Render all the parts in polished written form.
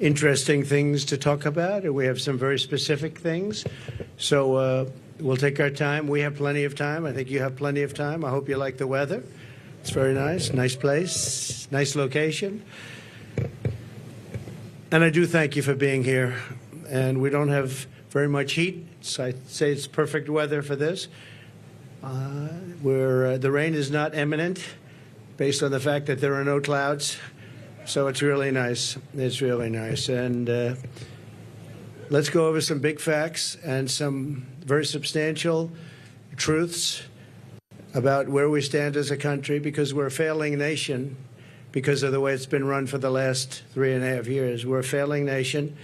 interesting things to talk about, and we have some very specific things. So we'll take our time. We have plenty of time. I think you have plenty of time. I hope you like the weather. It's very nice. Nice place. Nice location. And I do thank you for being here. And we don't have very much heat, so I'd say it's perfect weather for this. The rain is not imminent, based on the fact that there are no clouds. So it's really nice. It's really nice. And let's go over some big facts and some very substantial truths about where we stand as a country, because we're a failing nation because of the way it's been run for the last 3.5 years. We're a failing nation.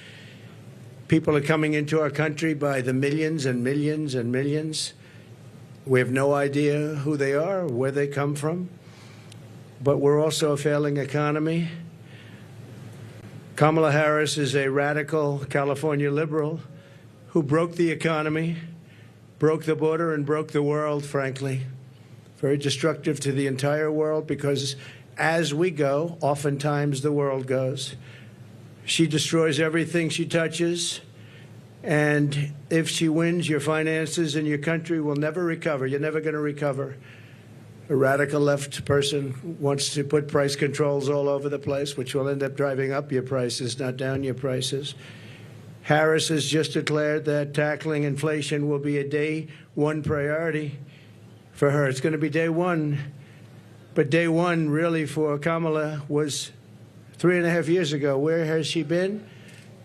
People are coming into our country by the millions and millions and millions. We have no idea who they are, or where they come from. But we're also a failing economy. Kamala Harris is a radical California liberal who broke the economy, broke the border, and broke the world, frankly. Very destructive to the entire world, because as we go, oftentimes the world goes. She destroys everything she touches, and if she wins, your finances and your country will never recover. You're never going to recover. A radical left person wants to put price controls all over the place, which will end up driving up your prices, not down your prices. Harris has just declared that tackling inflation will be a day one priority for her. It's going to be day one. But day one, really, for Kamala was 3.5 years ago. Where has she been?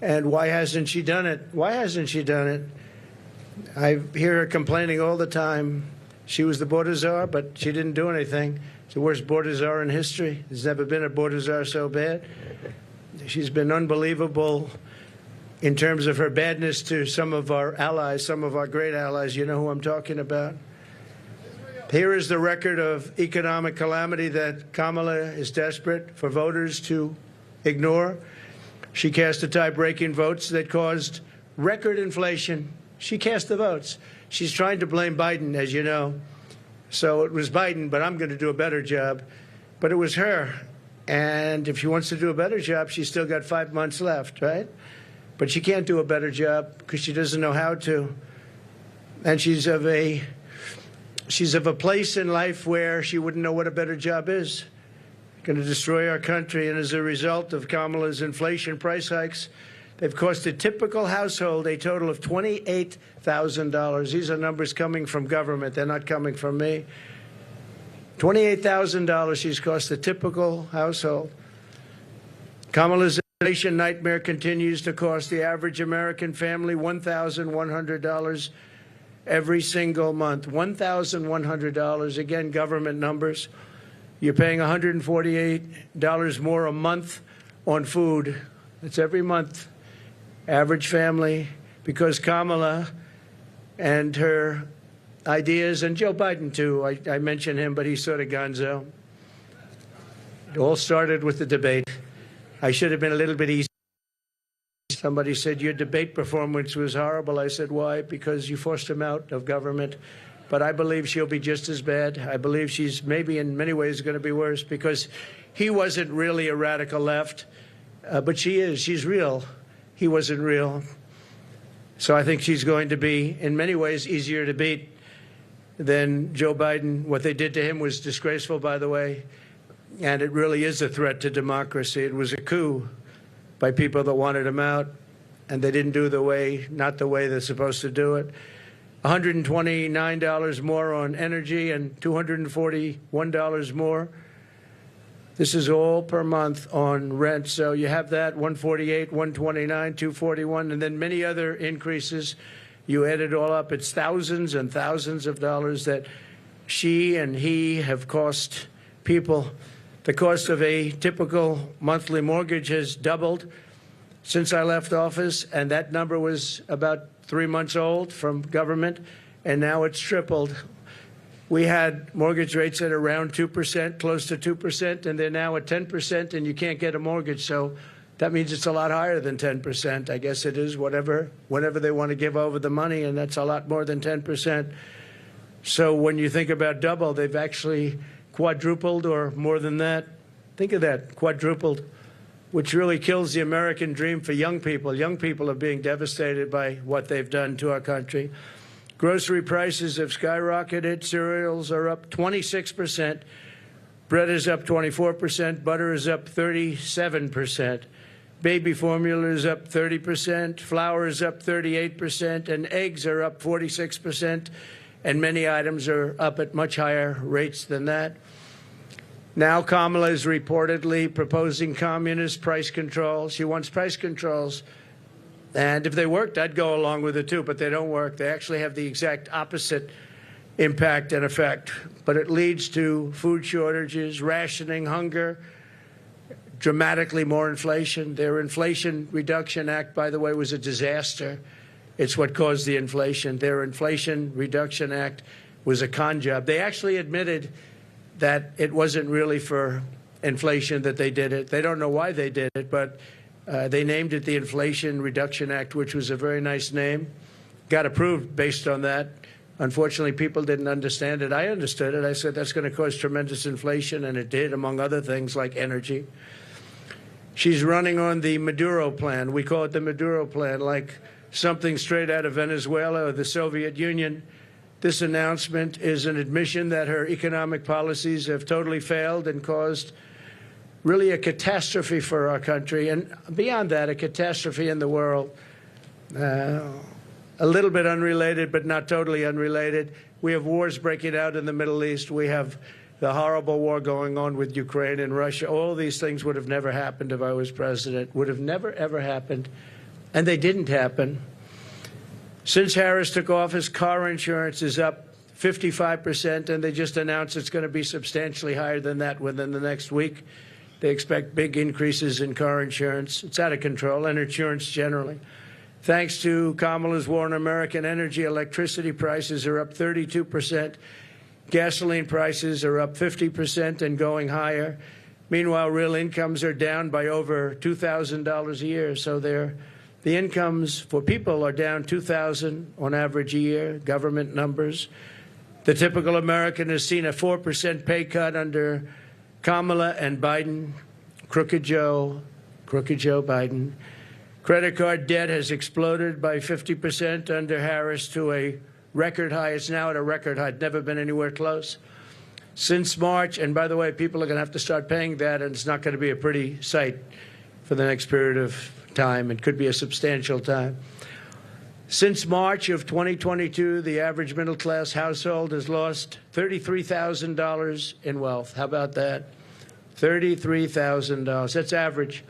And why hasn't she done it? Why hasn't she done it? I hear her complaining all the time. She was the border czar, but she didn't do anything. It's the worst border czar in history. There's never been a border czar so bad. She's been unbelievable in terms of her badness to some of our allies, some of our great allies. You know who I'm talking about. Here is the record of economic calamity that Kamala is desperate for voters to ignore. She cast the tie-breaking votes that caused record inflation. She cast the votes. She's trying to blame Biden, as you know. So it was Biden, but I'm going to do a better job. But it was her. And if she wants to do a better job, she's still got 5 months left, right? But she can't do a better job because she doesn't know how to. And she's of a place in life where she wouldn't know what a better job is. Going to destroy our country. And as a result of Kamala's inflation price hikes, they've cost a typical household a total of $28,000. These are numbers coming from government. They're not coming from me. $28,000 she's cost a typical household. Kamala's inflation nightmare continues to cost the average American family $1,100 every single month. $1,100. Again, government numbers. You're paying $148 more a month on food. That's every month. Average family, because Kamala and her ideas, and Joe Biden too, I mention him, but he's sort of gonzo. It all started with the debate. I should have been a little bit easy. Somebody said, your debate performance was horrible. I said, why? Because you forced him out of government. But I believe she'll be just as bad. I believe she's maybe in many ways going to be worse, because he wasn't really a radical left, but she is. She's real. He wasn't real. So I think she's going to be, in many ways, easier to beat than Joe Biden. What they did to him was disgraceful, by the way, and it really is a threat to democracy. It was a coup by people that wanted him out, and they didn't do not the way they're supposed to do it. $129 more on energy and $241 more. This is all per month on rent. So you have that, $148, $129, $241, and then many other increases. You add it all up, it's thousands and thousands of dollars that she and he have cost people. The cost of a typical monthly mortgage has doubled since I left office, and that number was about 3 months old from government, and now it's tripled. We had mortgage rates at around 2%, close to 2%, and they're now at 10%, and you can't get a mortgage. So that means it's a lot higher than 10%. I guess it is, whenever they want to give over the money, and that's a lot more than 10%. So when you think about double, they've actually quadrupled or more than that. Think of that, quadrupled which really kills the American dream for young people. Young people are being devastated by what they've done to our country. Grocery prices have skyrocketed. Cereals are up 26%. Bread is up 24%. Butter is up 37%. Baby formula is up 30%. Flour is up 38%. And eggs are up 46%. And many items are up at much higher rates than that. Now Kamala is reportedly proposing communist price controls. She wants price controls. And if they worked, I'd go along with it too, but they don't work. They actually have the exact opposite impact and effect. But it leads to food shortages, rationing, hunger, dramatically more inflation. Their Inflation Reduction Act, by the way, was a disaster. It's what caused the inflation. Their Inflation Reduction Act was a con job. They actually admitted that it wasn't really for inflation that they did it. They don't know why they did it, but they named it the Inflation Reduction Act, which was a very nice name. Got approved based on that. Unfortunately, people didn't understand it. I understood it. I said that's going to cause tremendous inflation, and it did, among other things like energy. She's running on the Maduro plan. We call it the Maduro plan, like something straight out of Venezuela or the Soviet Union. This announcement is an admission that her economic policies have totally failed and caused really a catastrophe for our country, and beyond that, a catastrophe in the world. A little bit unrelated, but not totally unrelated. We have wars breaking out in the Middle East. We have the horrible war going on with Ukraine and Russia. All these things would have never happened if I was president. Would have never, ever happened. And they didn't happen. Since Harris took office, car insurance is up 55%, and they just announced it's going to be substantially higher than that within the next week. They expect big increases in car insurance. It's out of control, and insurance generally. Thanks to Kamala's war on American energy, electricity prices are up 32%. Gasoline prices are up 50% and going higher. Meanwhile, real incomes are down by over $2,000 a year. So the incomes for people are down $2,000 on average a year, government numbers. The typical American has seen a 4% pay cut under Kamala and Biden. Crooked Joe Biden. Credit card debt has exploded by 50% under Harris to a record high. It's now at a record high. It's never been anywhere close. Since March, and by the way, people are going to have to start paying that, and it's not going to be a pretty sight for the next period of time. It could be a substantial time. Since March of 2022, the average middle-class household has lost $33,000 in wealth. How about that? $33,000. That's average.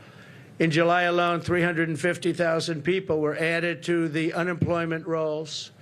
In July alone, 350,000 people were added to the unemployment rolls.